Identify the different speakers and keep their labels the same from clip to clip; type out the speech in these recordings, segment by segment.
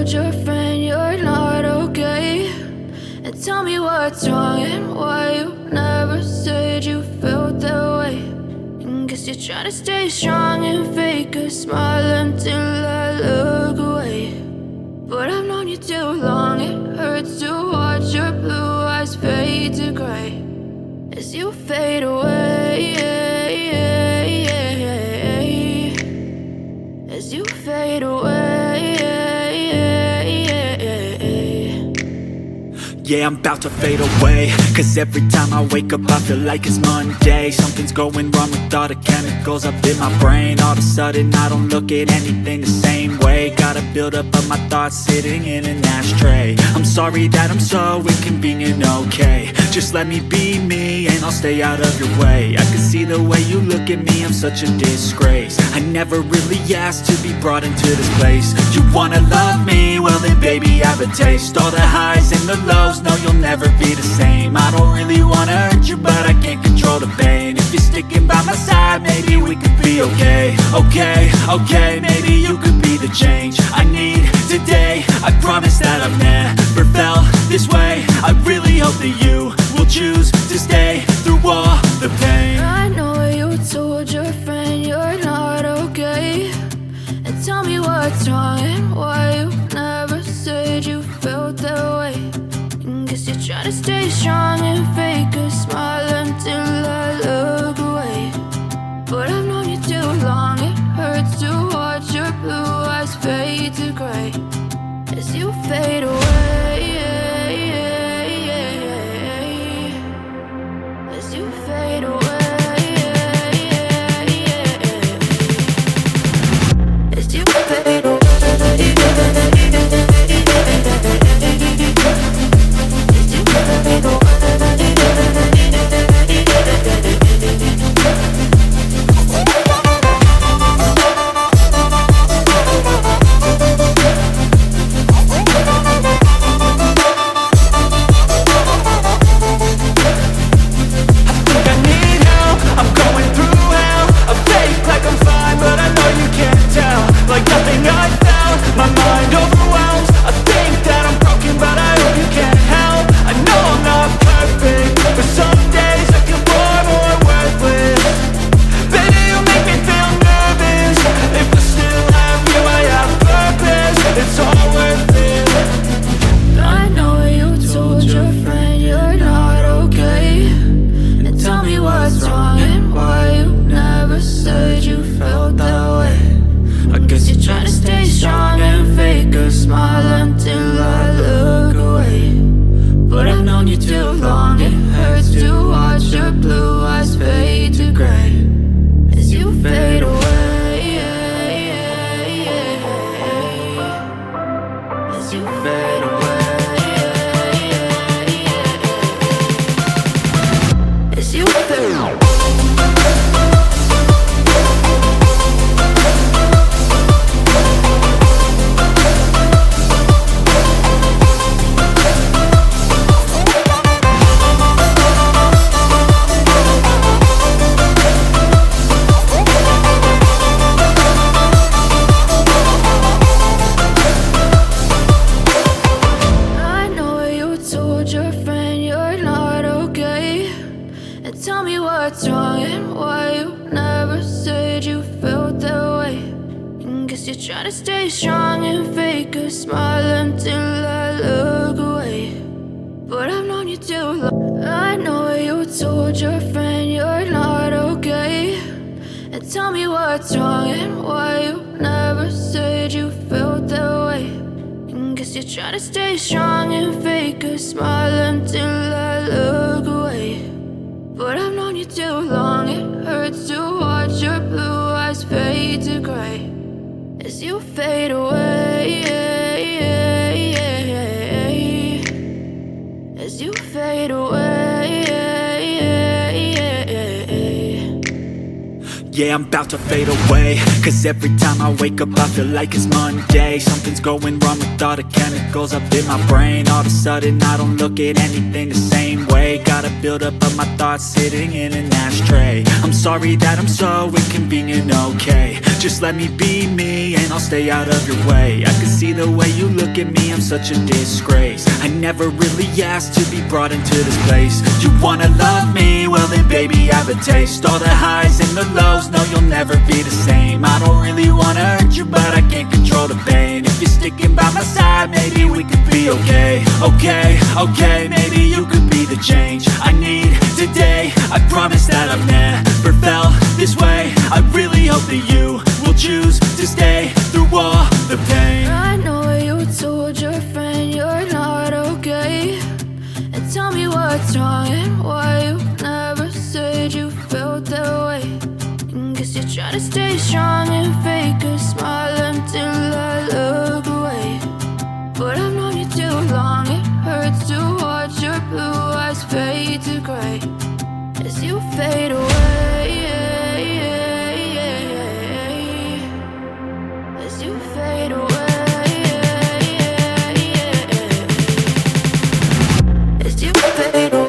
Speaker 1: told your friend you're not okay, and tell me what's wrong and why you never said you felt that way. And guess you're trying to stay strong and fake a smile until I look away. But I've known you too long, it hurts to watch your blue eyes fade to gray as you fade away, as you fade away.
Speaker 2: Yeah, I'm about to fade away, cause every time I wake up I feel like it's Monday. Something's going wrong with all the chemicals up in my brain. All of a sudden I don't look at anything the same way. Got a build up of my thoughts sitting in an ashtray. I'm sorry that I'm so inconvenient, okay. Just let me be me and I'll stay out of your way. I can see the way you look at me, I'm such a disgrace. I never really asked to be brought into this place. You wanna love me? Well then baby, have a taste. All the highs and the lows, no, you'll never be the same. I don't really wanna hurt you, but I can't control the pain. If you're sticking by my side, maybe we could be okay. Okay, maybe you could be the change I need today. I promise that I've never felt this way. I really hope that you will choose to stay through all the pain.
Speaker 1: I know you told your friend you're not okay, and tell me what's wrong and why you never said you felt that way. Guess you're trying to stay strong and fake a smile until I look away. But I've known you too long, it hurts to watch your blue eyes fade to gray as you fade away, as you fade away, as you fade away. Try to stay strong and fake a smile until I look away. But I've known you too long. I know you told your friend you're not okay, and tell me what's wrong and why you never said you felt that way. And guess you're trying to stay strong and fake a smile until I look away. But I've known you too long, it hurts to watch your blue eyes fade to gray as you fade away, as you fade away.
Speaker 2: Yeah, I'm about to fade away, cause every time I wake up I feel like it's Monday. Something's going wrong with all the chemicals up in my brain. All of a sudden I don't look at anything the same way. Got a build up of my thoughts sitting in an ashtray. I'm sorry that I'm so inconvenient, okay. Just let me be me and I'll stay out of your way. I can see the way you look at me, I'm such a disgrace. I never really asked to be brought into this place. You wanna love me? Well then baby, have a taste. All the highs and the lows, no you'll never be the same. I don't really wanna hurt you, but I can't control the pain. If you're sticking by my side, maybe we could be okay. Okay, maybe you could be the change I need today. I promise that I've never felt this way. I really hope that you will choose to stay through all the pain.
Speaker 1: I know you told your friend you're not okay, and tell me what's wrong and why you never said you felt that way. And guess you try to stay strong and fake a smile until I look away. But I've known you too long, it hurts to watch your blue eyes fade to gray as you fade away. As you fade away. As you fade away. As you fade away.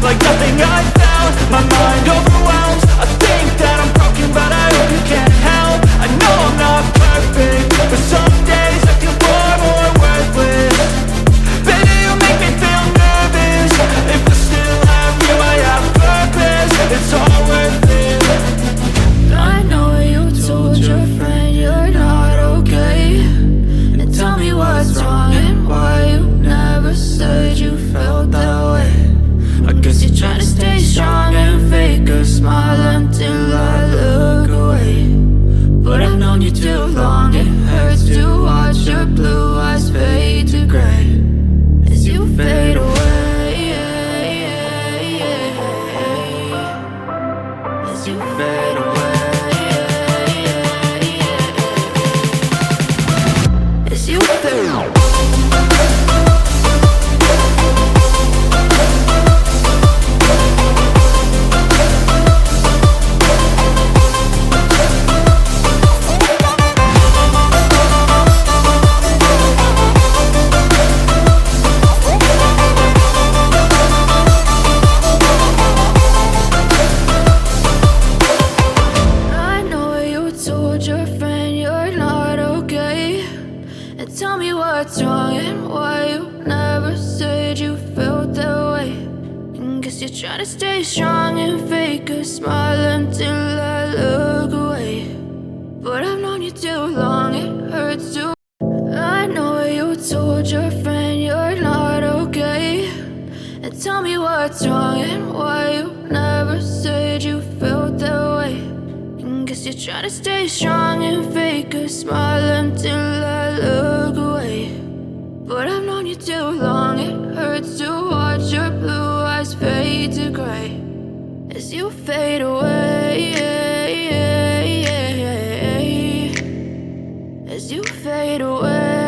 Speaker 2: Like nothing I found, my mind overwhelmed. I think that I'm broken, but I hope you can't help. I know I'm not perfect, but some days I feel far more worthless. Baby, you make me feel nervous. If I still have you, I have purpose. It's all worth it.
Speaker 1: I know you told your friend you're not okay, and tell me what's wrong and why you never said you felt that way. I guess you're trying to stay strong and fake a smile until I look away. But I've known you too long, it hurts to watch your blue eyes fade to gray as you fade away. As you fade away. As you fade away. Tell me what's wrong and why you never said you felt that way. And guess you're trying to stay strong and fake a smile until I look away. But I've known you too long, it hurts to. I know you told your friend you're not okay, and tell me what's wrong and why you never said you felt that way. And guess you're trying to stay strong and fake a smile until I look away. But I've known you too long, it hurts to watch your blue eyes fade to gray as you fade away. As you fade away.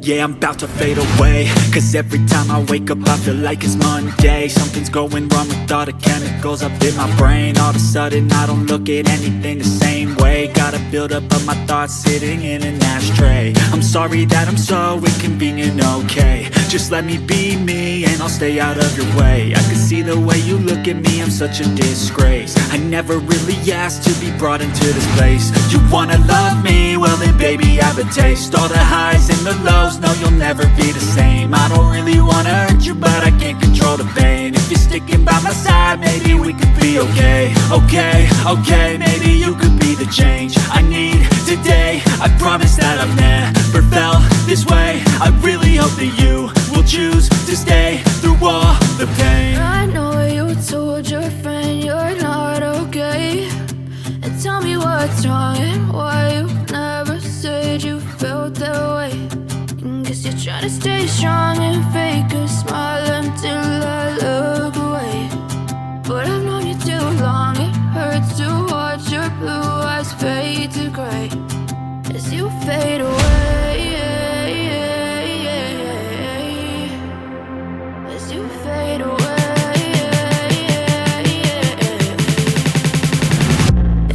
Speaker 2: Yeah, I'm about to fade away, cause every time I wake up I feel like it's Monday. Something's going wrong with all the chemicals up in my brain. All of a sudden I don't look at anything the same way. Got a buildup of my thoughts sitting in an ashtray. I'm sorry that I'm so inconvenient, okay. Just let me be me and I'll stay out of your way. I can see the way you look at me, I'm such a disgrace. I never really asked to be brought into this place. You wanna love me? Well then baby, have a taste. All the highs and the lows, no you'll never be the same. I don't really wanna hurt you, but I can't control the pain. If you're sticking by my side, maybe we could be okay. Okay, maybe you could be the change I need today. I promise that I've never felt this way. I really hope that you will choose to stay through all the pain.
Speaker 1: I know you told your friend you're not okay, and tell me what's wrong and why you never said you felt that way. And guess you're trying to stay strong and fake a smile until I look away. But I've known you too long, it hurts to watch fade away, as you fade away,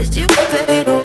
Speaker 1: as you fade away.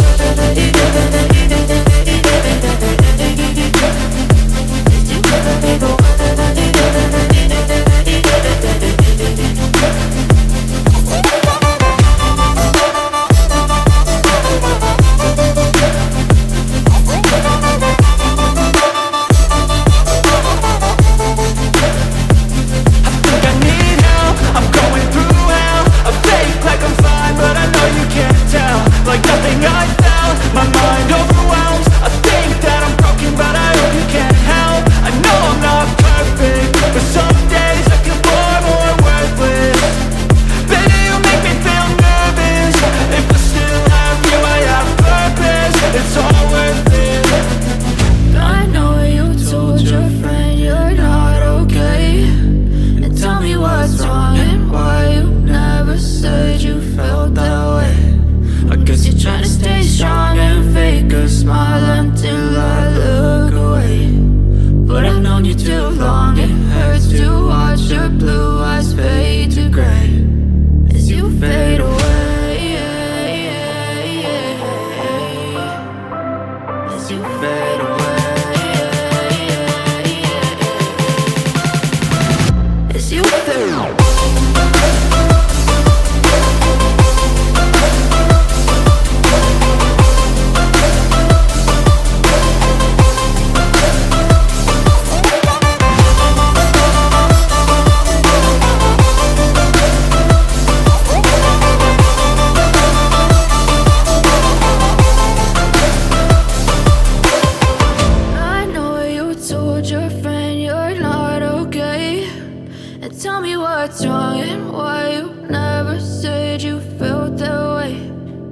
Speaker 1: Tell me what's wrong and why you never said you felt that way.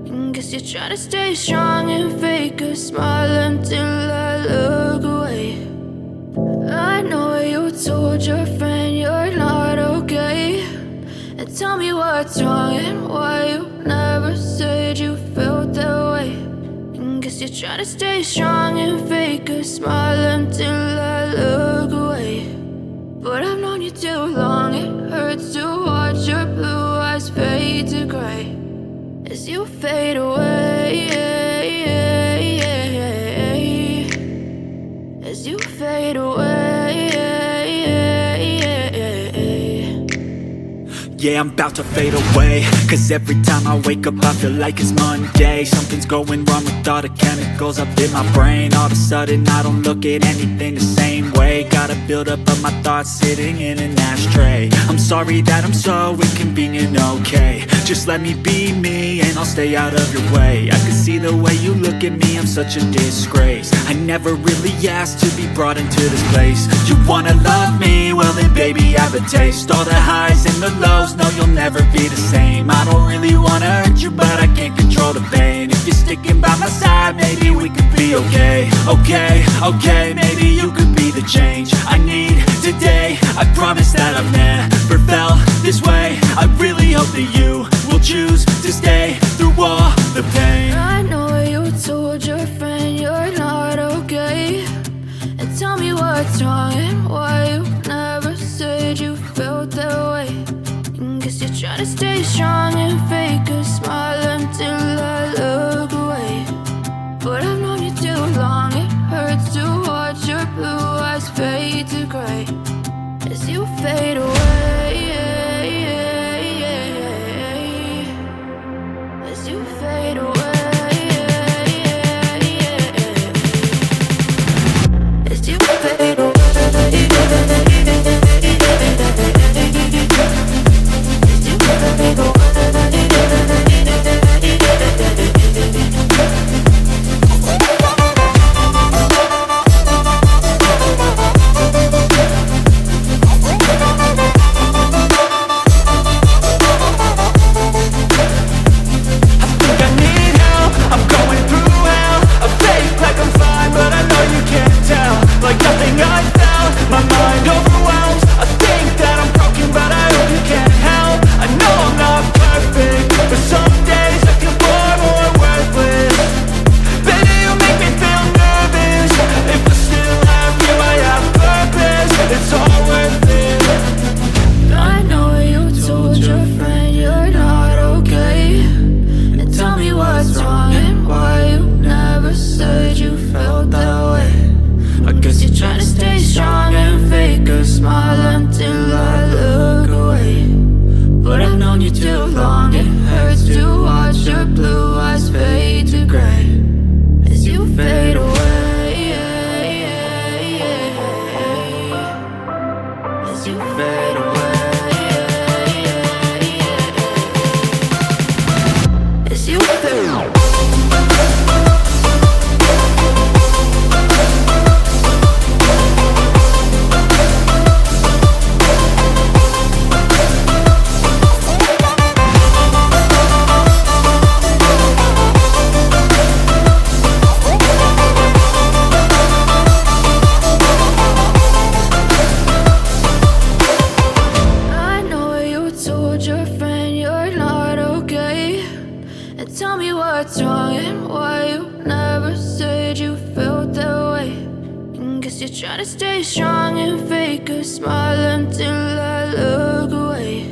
Speaker 1: And guess you're trying to stay strong and fake a smile until I look away. I know you told your friend you're not okay. And tell me what's wrong and why you never said you felt that way. And guess you're trying to stay strong and fake a smile until I look away. But I've known you too long, it hurts to watch your blue eyes fade to gray as you fade away, as you fade away.
Speaker 2: Yeah, I'm about to fade away, cause every time I wake up I feel like it's Monday. Something's going wrong with all the chemicals up in my brain. All of a sudden I don't look at anything the same way. Gotta build up of my thoughts sitting in an ashtray. I'm sorry that I'm so inconvenient, okay. Just let me be me and I'll stay out of your way. I can see the way you look at me, I'm such a disgrace. I never really asked to be brought into this place. You wanna love me? Well then baby have a taste. All the highs and the lows, no you'll never be the same. I don't really wanna hurt you but I can't control the pain. If you're sticking by my side maybe we could be okay. Okay, maybe you could be the change I need today. I promise that I've never felt this way. I really hope that you will choose to stay through all the pain.
Speaker 1: I know you told your friend you're not okay. And tell me what's wrong and why you never said you felt that way. And guess you're trying to stay strong and fake a smile until I look away. But I've known you too long, it hurts to watch your blue eyes fade to gray as you fade away, as you fade away, as you fade away, as you fade away. you're trying to stay strong and fake a smile until I look away.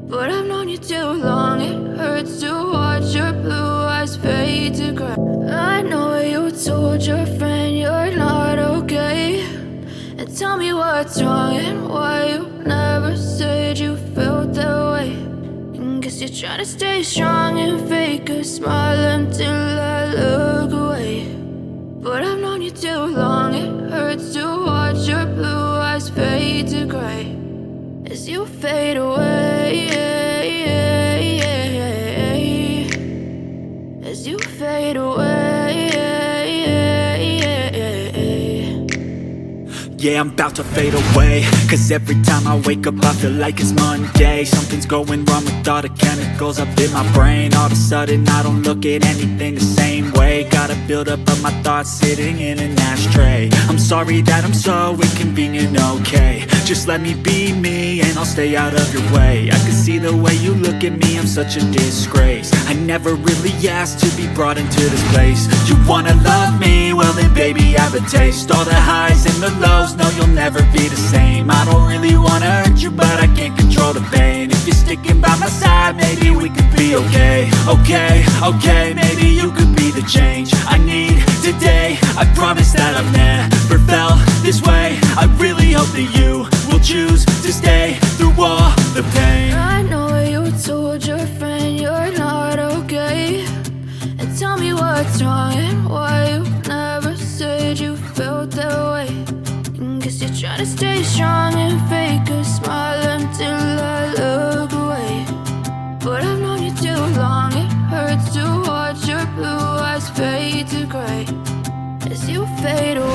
Speaker 1: But I've known you too long, it hurts to watch your blue eyes fade to gray. I know you told your friend you're not okay, and tell me what's wrong and why you never said you felt that way. And guess you're trying to stay strong and fake a smile until I look away. But I've known you too long, it hurts to watch your blue eyes fade to gray as you fade away, as you fade away.
Speaker 2: Yeah, I'm about to fade away, cause every time I wake up I feel like it's Monday. Something's going wrong with all the chemicals up in my brain. All of a sudden I don't look at anything the same way. Got a buildup of my thoughts sitting in an ashtray. I'm sorry that I'm so inconvenient, okay. Just let me be me and I'll stay out of your way. I can see the way you look at me, I'm such a disgrace. I never really asked to be brought into this place. You wanna love me? Well then baby have a taste. All the highs and the lows, no you'll never be the same. I don't really wanna hurt you but I can't control the pain. If you're sticking by my side maybe we could be okay. Okay, maybe you could be the change I need today. I promise that I've never felt this way. I really hope that you will choose to stay through all the pain.
Speaker 1: I know you told your friend you're not okay, and tell me what's wrong and why you never said you felt that way. And guess you're trying to stay strong and fake a smile until I look away. But I've known you too long, it hurts to watch your blue eyes fade to gray as you fade away.